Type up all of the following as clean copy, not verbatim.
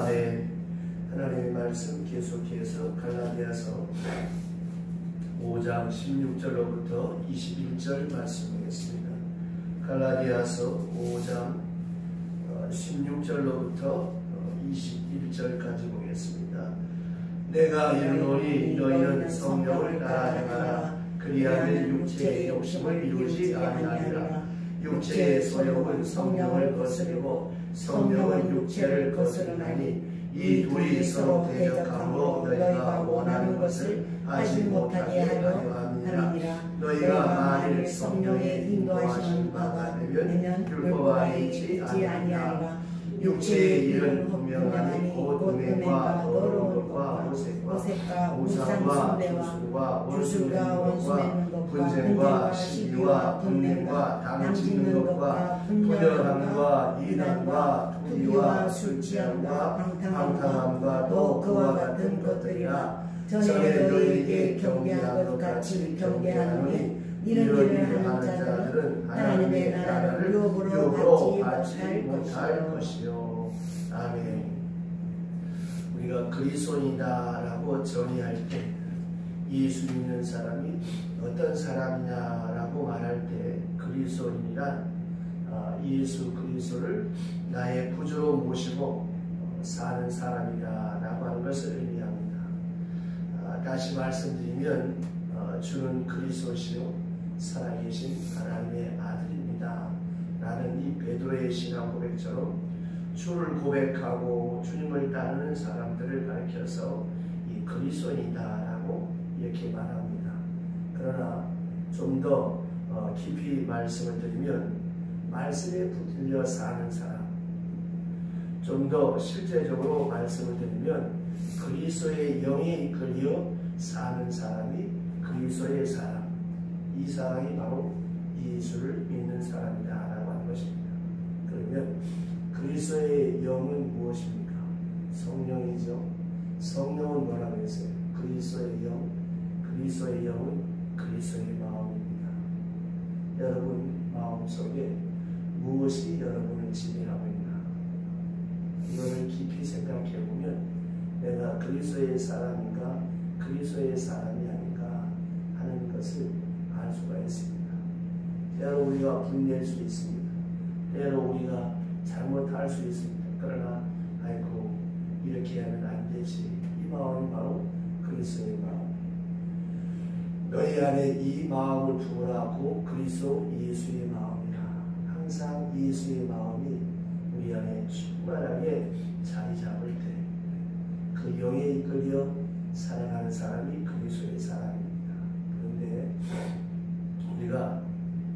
네, 하나님의 말씀 계속해서 갈라디아서 5장 16절로부터 21절 말씀하겠습니다. 갈라디아서 5장 16절로부터 21절까지 보겠습니다. 내가 이르노니 너희는 성령을 따라 행하라. 그리하면 육체의 욕심을 이루지 아니하리라. 육체의 소욕은 성령을 거스르고 성령은 육체를 거스르나니 이 둘이 서로 대적함으로 너희가 원하는 것을 하지 못하게 하려 함이니라. 너희가 만일 성령의 인도하시는 바가 되면 율법 아래 있지 아니하리라. 육체의 일은 분명하니 곧 음행과 더러운 것과 호색과 우상과 주술과 원수되는 것과 분쟁과 시기와 분냄과 당짓는 것과 분열함과 이단과 투기와 술취함과 방탕함과 또 그와 같은 것들이라. 전에 너희에게 경계한 것 같이 경계하노니 이런 일을 하는 자들은 하나님의 나라를 유업으로 받지 못할 것이요. 아멘. 우리가 그리스도인이다라고 정의할 때 예수 믿는 사람이 어떤 사람이냐라고 말할 때 그리스도인이란 예수 그리스도를 나의 구주로 모시고 사는 사람이다라고 하는 것을 의미합니다. 다시 말씀드리면 주는 그리스도시요 살아계신 하나님의 아들입니다 라는 이 베드로의 신앙 고백처럼 주를 고백하고 주님을 따르는 사람들을 가리켜서 이 그리스도인이다 라고 이렇게 말합니다. 그러나 좀 더 깊이 말씀을 드리면 말씀에 붙들려 사는 사람, 좀 더 실제적으로 말씀을 드리면 그리스도의 영에 이끌려 사는 사람이 그리스도의 사람, 이 사람이 바로 예수를 믿는 사람이다 라고 하는 것입니다. 그러면 그리스도의 영은 무엇입니까? 성령이죠. 성령은 뭐라고 했어요? 그리스도의 영, 그리스도의 영은 그리스도의 마음입니다. 여러분 마음속에 무엇이 여러분을 지배하고 있나? 이거를 깊이 생각해 보면 내가 그리스도의 사람인가 그리스도의 사람이 아닌가 하는 것을 알 수가 있습니다. 때로 우리가 분리할 수 있습니다. 때로 우리가 잘못할 수 있습니다. 그러나 아이고 이렇게 하면 안 되지. 이 마음이 바로 그리스도의 마음. 너희 안에 이 마음을 두라고 그리스도 예수의 마음이라. 항상 예수의 마음이 우리 안에 충만하게 자리 잡을 때 그 영에 이끌려 살아가는 사람이 그리스도의 사람입니다. 그런데 우리가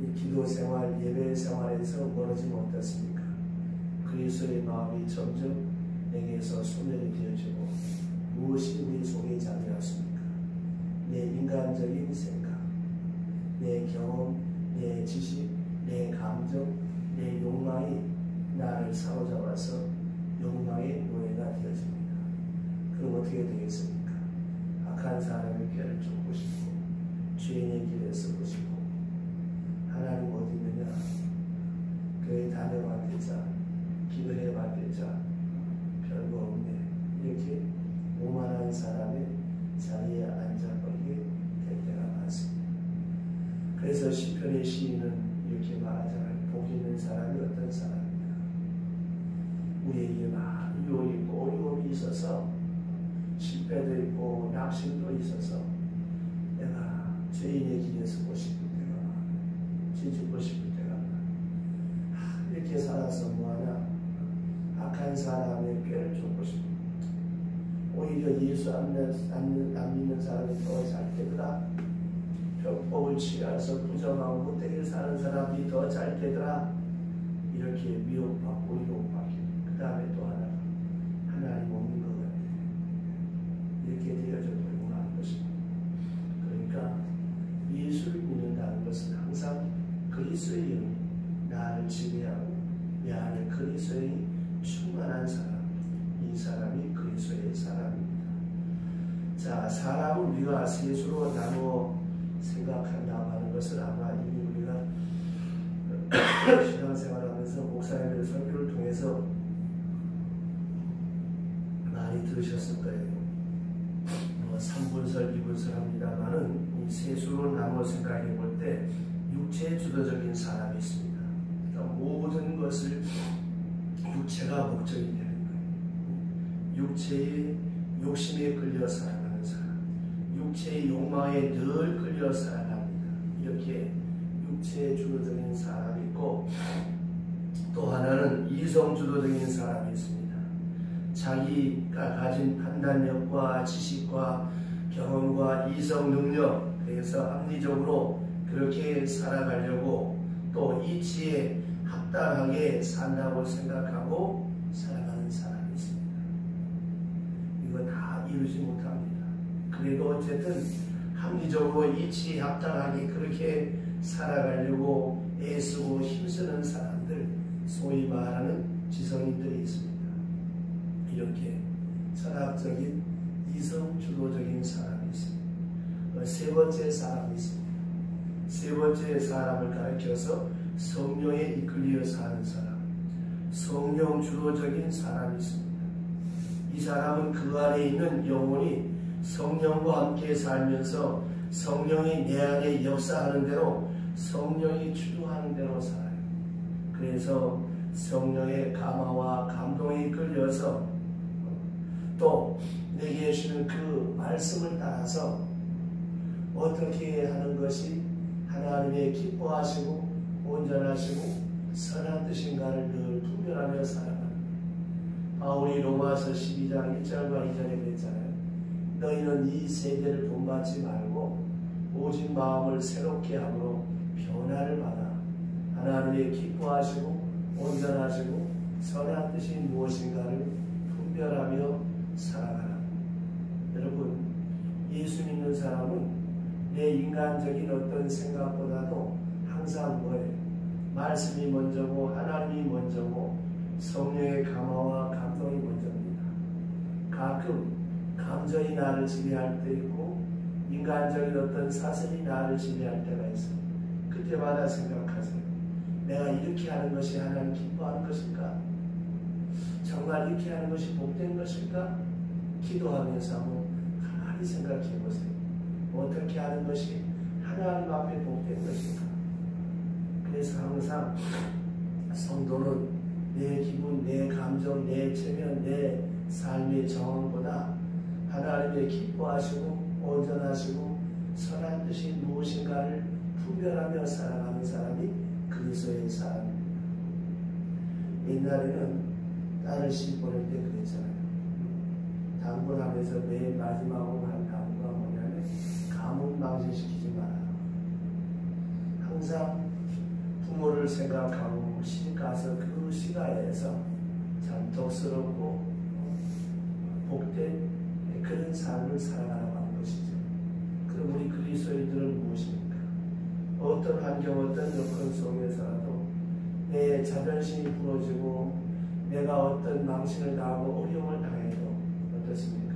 이 기도 생활, 예배 생활에서 멀어지면 어떻습니까? 그리스도의 마음이 점점 내게서 소멸이 되어지고 무엇이 우리 속에 잠겨왔습니까? 내 인간적인 생각, 내 경험, 내 지식, 내 감정, 내 욕망이 나를 사로잡아서 욕망의 노예가 되어집니다. 그럼 어떻게 되겠습니까? 악한 사람의 꾀를 쫓고 싶고 죄인의 길에 서고 싶고 하나님 어디 있느냐? 교회 다녀봤대자 기도해봤대자 별거 없네. 이렇게 오만한 사람의 자리에 앉아버리게 될 때가 많습니다. 그래서 시편의 시인은 이렇게 말하잖아요. 복 있는 사람이 어떤 사람이냐? 우리에게 많은 유혹이 있고 어려움이 있어서 실패도 있고 낙심도 있어서 내가 죄인의 길에 서고 싶을 때가 많아. 죄 짓고 싶을 때가 많아. 이렇게 살아서 뭐하냐? 악한 사람의 꾀를 쫓고 싶어. 오히려 예수 안 믿는 사람이 더 잘 되더라. 병법을 취해서 부정하고 못되게 사는 사람이 더 잘 되더라. 이렇게 미혹받고 유혹받고 그 다음에 또 하나 하나님 없는 것 같아. 이렇게 되어져 버리고 하는 것입니다. 그러니까 예수를 믿는다는 것은 항상 그리스도의 영이 나를 지배하고 내 안에 그리스도의 충만한 사람, 이 사람이 그리스도의 사람입니다. 자, 사람을 우리가 셋으로 나누어 생각한다고 하는 것을 아마 이미 우리가 신앙생활하면서 목사님들 설교를 통해서 많이 들으셨을 거예요. 3분설, 2분설 합니다만은 이 세수로 나눠 생각해 볼 때 육체의 주도적인 사람이 있습니다. 그러니까 모든 것을 육체가 목적이 되는 거예요. 육체의 욕심에 끌려 살아가는 사람, 육체의 욕망에 늘 끌려 살아갑니다. 이렇게 육체의 주도적인 사람이 있고, 또 하나는 이성 주도적인 사람이 있습니다. 자기가 가진 판단력과 지식과 경험과 이성 능력, 그래서 합리적으로 그렇게 살아가려고 또 이치에 합당하게 산다고 생각하고 살아가는 사람이 있습니다. 이거 다 이루지 못합니다. 그래도 어쨌든 합리적으로 이치에 합당하게 그렇게 살아가려고 애쓰고 힘쓰는 사람들, 소위 말하는 지성인들이 있습니다. 이렇게 철학적인 이성주도적인 사람이 있습니다. 세 번째 사람이 있습니다. 세 번째 사람을 가리켜서 성령에 이끌려 사는 사람, 성령 주도적인 사람이 있습니다. 이 사람은 그 안에 있는 영혼이 성령과 함께 살면서 성령이 내 안에 역사하는 대로, 성령이 주도하는 대로 살아요. 그래서 성령의 감화와 감동에 이끌려서 또 내게 주는 그 말씀을 따라서 어떻게 하는 것이 하나님의 기뻐하시고 온전하시고 선한 뜻인가를 늘 분별하며 살아가는, 바울이 로마서 12장 1절과 2절에 그랬잖아요. 너희는 이 세대를 본받지 말고 오직 마음을 새롭게 함으로 변화를 받아 하나님의 기뻐하시고 온전하시고 선한 뜻이 무엇인가를 분별하며 살아가라. 여러분, 예수 믿는 사람은 내 인간적인 어떤 생각보다도 항상 뭐예요? 말씀이 먼저고 하나님이 먼저고 성령의 감화와 감동이 먼저입니다. 가끔 감정이 나를 지배할 때 있고 인간적인 어떤 사슬이 나를 지배할 때가 있어요. 그때마다 생각하세요. 내가 이렇게 하는 것이 하나님 기뻐하는 것일까? 정말 이렇게 하는 것이 복된 것일까? 기도하면서 한번 가만히 생각해 보세요. 어떻게 하는 것이 하나님 앞에 복된 것인가? 그래서 항상 성도는 내 기분, 내 감정, 내 체면, 내 삶의 정황보다 하나님의 기뻐하시고 온전하시고 선한 뜻이 무엇인가를 분별하며 살아가는 사람이 그리스도의 사람입니다. 옛날에는 딸을 시집 보낼 때 그랬잖아요. 당분하면서 매일 마지막으로 한 당부가 뭐냐면 가문 망신시키지 마라. 항상 부모를 생각하고 시집가서 그 시가에서 참 덕스럽고 복된 그런 삶을 살아가라고 하는 것이죠. 그럼 우리 그리스도인들은 무엇입니까? 어떤 환경, 어떤 여건 속에서라도 내 자존심이 부러지고 내가 어떤 망신을 당하고 어려움을 당해도 어떻습니까?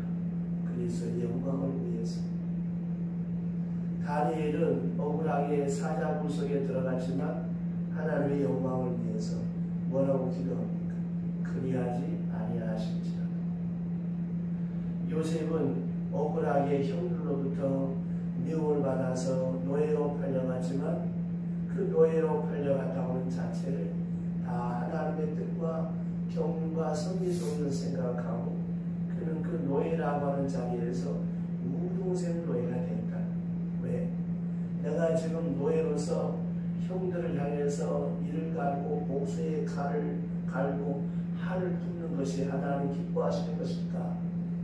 그리스도의 영광을 위해서. 다니엘은 억울하게 사자굴 속에 들어갔지만 하나님의 영광을 위해서 뭐라고 기도합니까? 그리하지 아니하실지라. 요셉은 억울하게 형들로부터 미움을 받아서 노예로 팔려갔지만 그 노예로 팔려갔다고는 자체를 다 하나님의 뜻과 경륜과 섭리 속을 생각하고 그는 그 노예라고 하는 자리에서 무동생 노예가 됐다. 왜? 내가 지금 노예로서 형들을 향해서 이를 갈고 목소에 칼을 갈고 칼을 붓는 것이 하나님 기뻐하시는 것일까?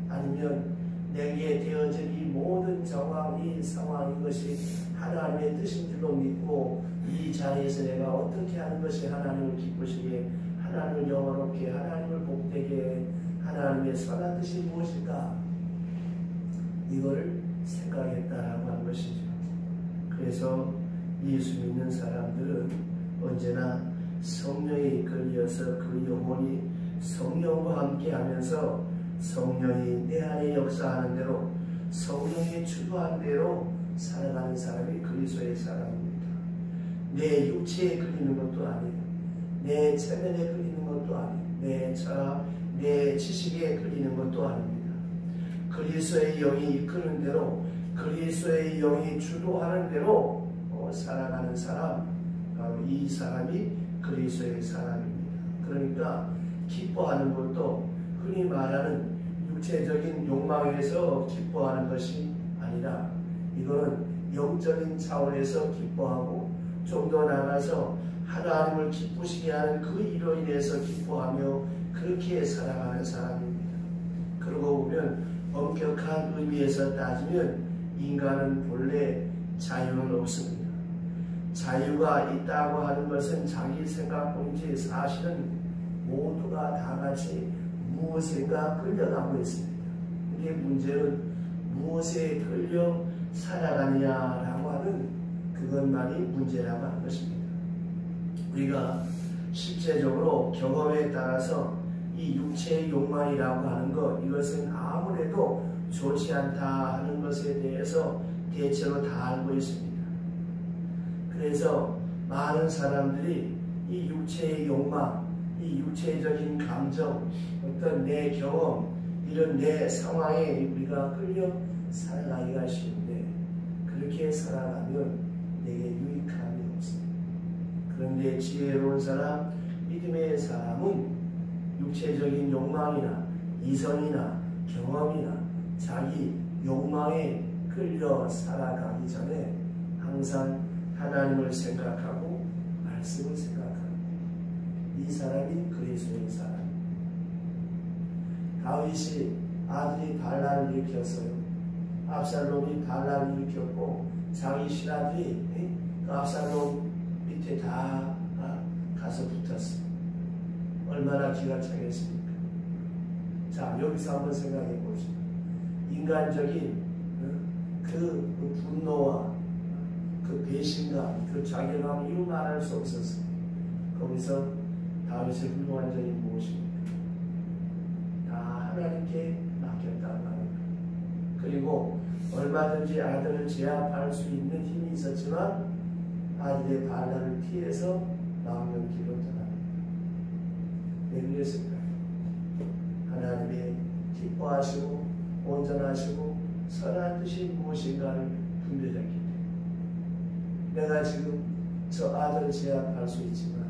아니면 내게 되어진 이 모든 정황, 이 상황, 이것이 하나님의 뜻인 줄로 믿고 이 자리에서 내가 어떻게 하는 것이 하나님을 기쁘시게, 하나님을 영원롭게, 하나님을 복되게, 하나님의 선한 뜻이 무엇일까? 이거를 생각했다라고 하는 것이죠. 그래서 예수 믿는 사람들은 언제나 성령에 이끌려서 그 영혼이 성령과 함께 하면서 성령이 내 안에 역사하는 대로 성령이 주도한 대로 살아가는 사람이 그리스도의 사람입니다. 내 육체에 끌리는 것도 아니고 내 체면에 끌리는 것도 아니고 내 철학, 내 지식에 끌리는 것도 아닙니다. 그리스도의 영이 이끄는 대로, 그리스도의 영이 주도하는 대로 살아가는 사람, 바로 이 사람이 그리스도의 사람입니다. 그러니까 기뻐하는 것도 흔히 말하는 육체적인 욕망에서 기뻐하는 것이 아니라, 이거는 영적인 차원에서 기뻐하고 좀 더 나아가서 하나님을 기쁘시게 하는 그 일로 인해서 기뻐하며 그렇게 살아가는 사람입니다. 그러고 보면 엄격한 의미에서 따지면 인간은 본래 자유는 없습니다. 자유가 있다고 하는 것은 자기 생각뿐이지 사실은 모두가 다 같이 무엇인가 끌려가고 있습니다. 이게 문제는 무엇에 끌려 살아가느냐라고 하는 그것만이 문제라고 하는 것입니다. 우리가 실제적으로 경험에 따라서 이 육체의 욕망이라고 하는 것, 이것은 아무래도 좋지 않다 하는 것에 대해서 대체로 다 알고 있습니다. 그래서 많은 사람들이 이 육체의 욕망, 이 육체적인 감정, 어떤 내 경험, 이런 내 상황에 우리가 끌려 살아가기가 쉬운데, 그렇게 살아가면 내게 유익함이 없습니다. 그런데 지혜로운 사람, 믿음의 사람은 육체적인 욕망이나 이성이나 경험이나 자기 욕망에 끌려 살아가기 전에 항상 하나님을 생각하고 말씀을 생각합니다. 이 사람이 그리스도의 사람. 다윗이 아들이 반란을 일으켰어요. 압살롬이 반란을 일으켰고 자기 신하들이 그 압살롬 밑에 다 가서 붙었어요. 얼마나 기가 차겠습니까? 자, 여기서 한번 생각해 보시죠. 인간적인 그 분노와 그 배신감, 그 자괴감을 이루 말할 수 없었어요. 거기서 다윗의 훌륭한 점이 무엇입니까? 다 하나님께 맡겼다고 합니다. 그리고 얼마든지 아들을 제압할 수 있는 힘이 있었지만 아들의 반란을 피해서 망명길로 떠납니다. 왜 그랬을까요? 하나님의 기뻐하시고 온전하시고 선한 뜻이 무엇인가를 분별했기 때문에, 내가 지금 저 아들을 제압할 수 있지만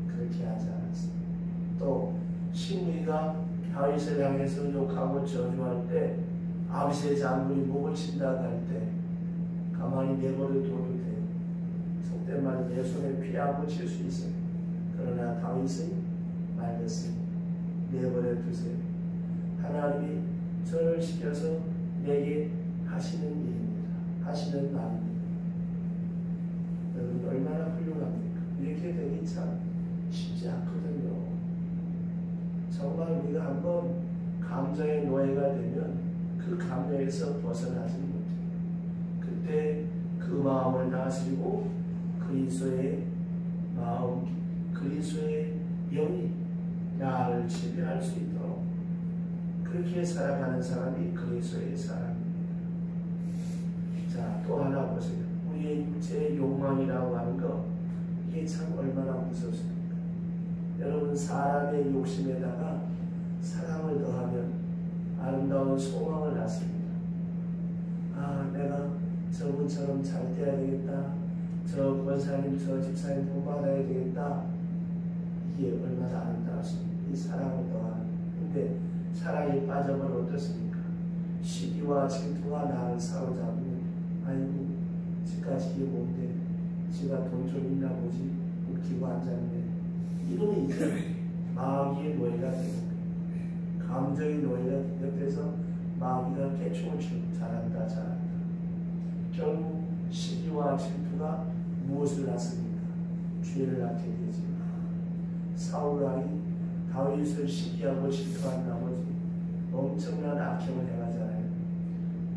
그렇게 하지 않았습니다. 또 시므이가 다윗을 향해서 욕하고 저주할 때 아비새 장군이 목을 친다고 할 때 가만히 내버려 둬도 돼요. 속된 말로 내 손에 피하고 칠 수 있어요. 그러나 다윗은 말했습니다. 내버려 두세요. 하나님이 저를 시켜서 내게 하시는 일입니다. 하시는 말입니다. 여러분 얼마나 훌륭합니까? 이렇게 되기 참 쉽지 않거든요. 정말 우리가 한번 감정의 노예가 되면 그 감정에서 벗어나지 못해요. 그때 그 마음을 다스리고 그리스도의 마음, 그리스도의 영이 나를 지배할 수 있도록 그렇게 살아가는 사람이 그리스도의 사람입니다. 자, 또 하나 보세요. 우리의 육체의 욕망이라고 하는 것, 이게 참 얼마나 무섭습니까? 여러분, 사람의 욕심에다가 사랑을 더하면 아름다운 소망을 낳습니다. 아, 내가 저분처럼 잘 돼야 되겠다. 저 권사님, 저 집사님 복 받아야 되겠다. 이게 얼마나 아름다웠습니까? 이 사랑을 더하는. 근데 사랑이 빠져버리면 어떻습니까? 시기와 질투가 나를 사로잡으면, 아이고, 지금까지 이게 뭔데? 지가 돈 좀 있나 보지? 웃기고 앉았네. 이러면 이제 마귀의 노예가 되는 거예요. 감정의 노예가 옆에서 마귀가 깨충을 치고 잘한다, 잘한다. 결국 시기와 질투가 무엇을 낳습니까? 죄를 낳게 되지. 사울왕이 다윗을 시기하고 질투한 나머지 엄청난 악행을 행하잖아요.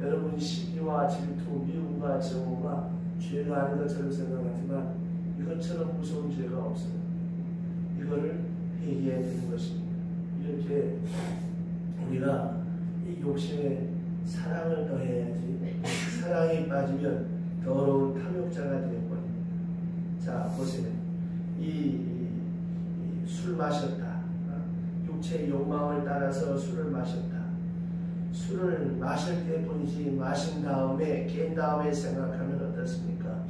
여러분, 시기와 질투, 미움과 정오가 죄가 아닌 것처럼 생각하지만 이것처럼 무서운 죄가 없어요. 이거를 회개해야 되는 것입니다. 이렇게 우리가 이 욕심에 사랑을 더해야지, 사랑에 빠지면 더러운 탐욕자가 되어버립니다. 자, 보세요. 이 술 마셨다, 육체의 욕망을 따라서 술을 마셨다. 술을 마실 때뿐이지 마신 다음에 깬 다음에 생각하면 어떻습니까?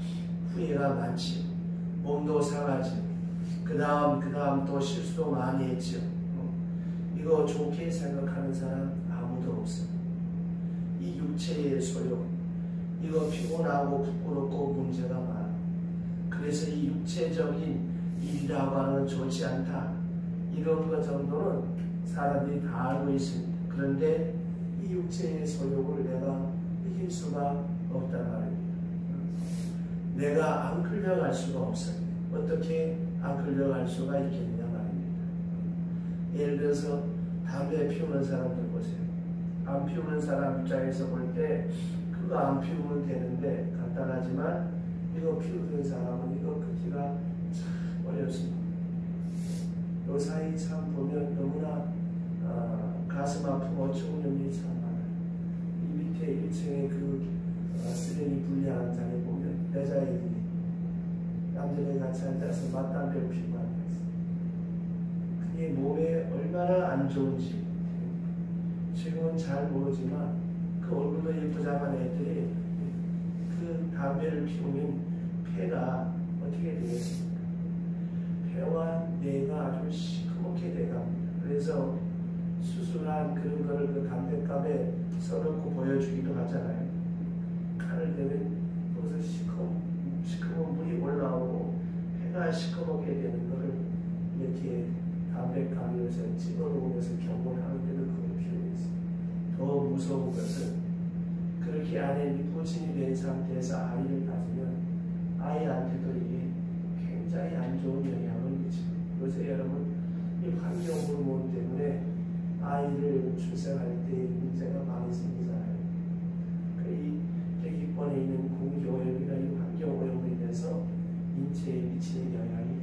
후회가 많지. 몸도 상하지. 그 다음 또 실수도 많이 했죠. 이거 좋게 생각하는 사람 아무도 없어. 이 육체의 소욕, 이거 피곤하고 부끄럽고 문제가 많아. 그래서 이 육체적인 일이라고 하는 건 좋지 않다. 이런 것 정도는 사람들이 다 알고 있습니다. 그런데 이 육체의 소욕을 내가 이길 수가 없단 말입니다. 내가 안 끌려갈 수가 없어요. 어떻게 안 끌려갈 수가 있겠느냐 말입니다. 예를 들어서 담배 피우는 사람들 보세요. 안 피우는 사람 입장에서 볼 때 그거 안 피우면 되는데 간단하지만 이거 피우는 사람은 이거 끄기가 참 어렵습니다. 요 사이 참 보면 너무나 가슴 아프고 청년이 참 많아요. 이 밑에 1층에 그 쓰레기 분리하는 장에 보면 여자애들이 남자들 같이 앉아서 맞담배를 피우고 앉아있어요. 그게 몸에 얼마나 안 좋은지 지금은 잘 모르지만 그 얼굴도 예쁘장한 애들이 그 담배를 피우면 폐가 어떻게 되겠습니까? 폐와 뇌가 아주 시커멓게 돼갑니다. 그래서 수술한 그런 거를 그 담배값에 써놓고 보여주기도 하잖아요. 칼을 대면 거기서 시커먼 물이 올라오고 폐가 시커멓게 되는 거를 이렇게 담배감이어서 집어놓으면서 경고를 하는데도 그걸 피우고 있어요. 더 무서운 것은 그렇게 안에 니코틴이 된 상태에서 아이를 가지면 아이한테도 이게 굉장히 안 좋은 영향을 미치고, 요새 여러분 이 환경 호르몬 때문에 아이를 출생할 때 문제가 많이 생기잖아요. 이 대기권에 있는 공기오염이나 이 환경 오염으로 인해서 인체에 미치는 영향이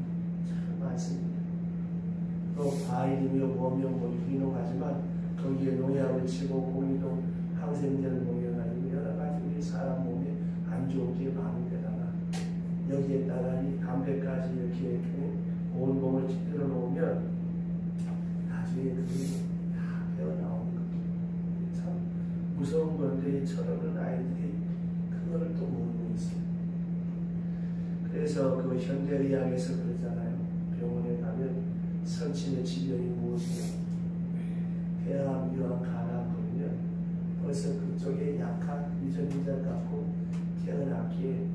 참 많습니다. 또 과일이며 뭐며 뭐 유기농하지만 거기에 농약을 치고 고기도 항생제를 농약하고 여러 가지 우리 사람 몸에 안 좋은 게 많은 데다가 여기에다가 이 담배까지 이렇게 온 몸을 찌들어 놓으면 나중에 그게 다 헤어나오는 거죠. 참 무서운 건데 저러는 아이들이 그거를 또 모르고 있어요. 그래서 그 현대의학에서 그러잖아요. 병원에 가면 선친의 질병이 무엇이냐? 폐암, 유암, 간암 그러면 벌써 그쪽에 약한 유전자 갖고 태어났기에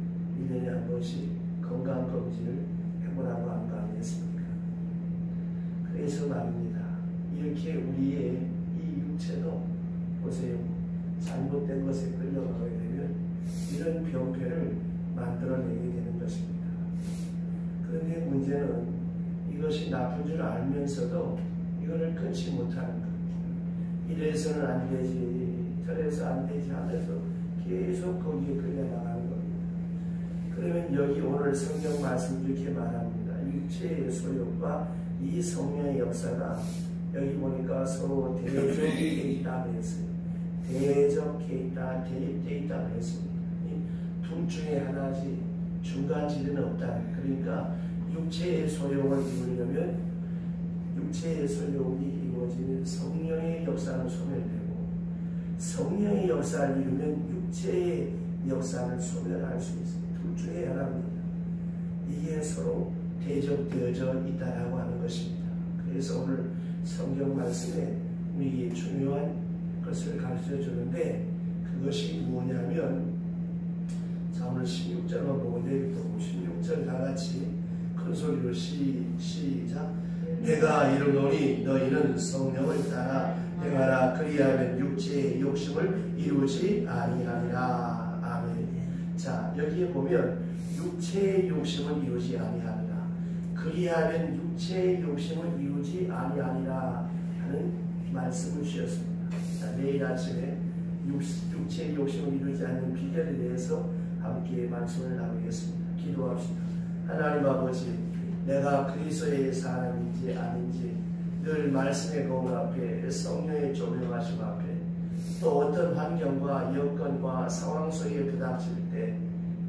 1년에 한 번씩 건강검진을 해보라고 안 강의했습니까? 그래서 말입니다. 이렇게 우리의 이 육체도 보세요. 잘못된 것에 끌려가게 되면 이런 병폐를 만들어내게 되는 것입니다. 그런데 문제는 이것이 나쁜 줄 알면서도 이거를 끊지 못하는 것. 이래서는 안 되지, 저래서 안 되지 하면서 계속 거기에 끌려나가는 겁니다. 그러면 여기 오늘 성경 말씀 이렇게 말합니다. 육체의 소욕과 이 성령의 역사가 여기 보니까 서로 대적되어 있다고 했어요. 대적되어 있다, 대립되어 있다고 했습니다. 둘 중에 하나지 중간 지대는 없다. 그러니까 육체의 소욕을 이루려면 육체의 소욕이 이루어지면 성령의 역사는 소멸되고 성령의 역사를 이루면 육체의 역사를 소멸할 수 있습니다. 둘 중에 하나입니다. 이게 서로 대적되어져 있다라고 하는 것입니다. 그래서 오늘 성경 말씀에 우리 중요한 것을 가르쳐 주는데 그것이 뭐냐면 자 오늘 16절만 보고 내일부터 16절 다 같이 큰 소리로 시작. 내가 이르노니 너희는 성령을 따라 행하라. 그리하면 육체의 욕심을 이루지 아니하리라. 아멘. 자 여기에 보면 육체의 욕심을 이루지 아니하리라. 그리하면 육체의 욕심을 이루지 아니하리라 하는 말씀을 주셨습니다. 자, 내일 아침에 육체의 욕심을 이루지 않는 비결에 대해서 함께 말씀을 나누겠습니다. 기도합시다. 하나님 아버지, 내가 그리스도의 사람인지 아닌지 늘 말씀의 거울 앞에 성령의 조명하심 앞에 또 어떤 환경과 여건과 상황 속에 부닥칠 때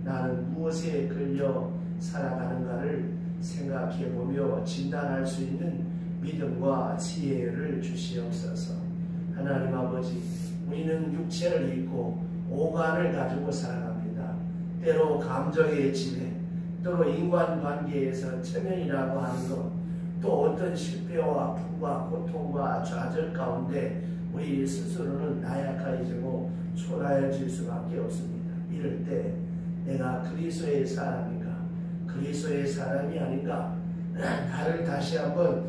나는 무엇에 끌려 살아가는가를 생각해보며 진단할 수 있는 믿음과 지혜를 주시옵소서. 하나님 아버지, 우리는 육체를 입고 오간을 가지고 살아갑니다. 때로 감정의 지배, 때로 인간관계에서 체면이라고 하는 것, 또 어떤 실패와 아픔과 고통과 좌절 가운데 우리 스스로는 나약해지고 초라해질 수밖에 없습니다. 이럴 때 내가 그리스도의 사람인가, 그리스도의 사람이 아닌가, 나를 다시 한번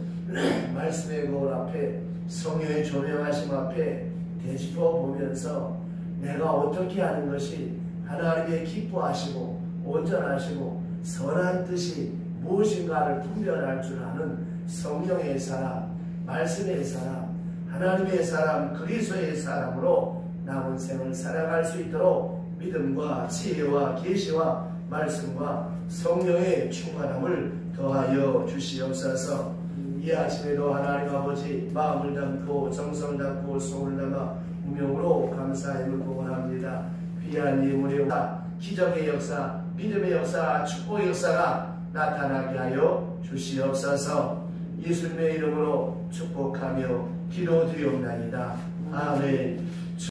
말씀의 거울 앞에, 성령의 조명하심 앞에 되짚어 보면서 내가 어떻게 하는 것이 하나님의 기뻐하시고 온전하시고 선한 뜻이 무엇인가를 분별할 줄 아는 성령의 사람, 말씀의 사람, 하나님의 사람, 그리스도의 사람으로 남은 생을 살아갈 수 있도록 믿음과 지혜와 계시와 말씀과 성령의 충만함을 더하여 주시옵소서. 이 아침에도 하나님 아버지 마음을 담고 정성을 담고 소원을 담아 운명으로 감사함을 공헌합니다. 귀한 예물의 역사, 기적의 역사, 믿음의 역사, 축복의 역사가 나타나게 하여 주시옵소서. 예수님의 이름으로 축복하며 기도드리옵나이다. 아멘.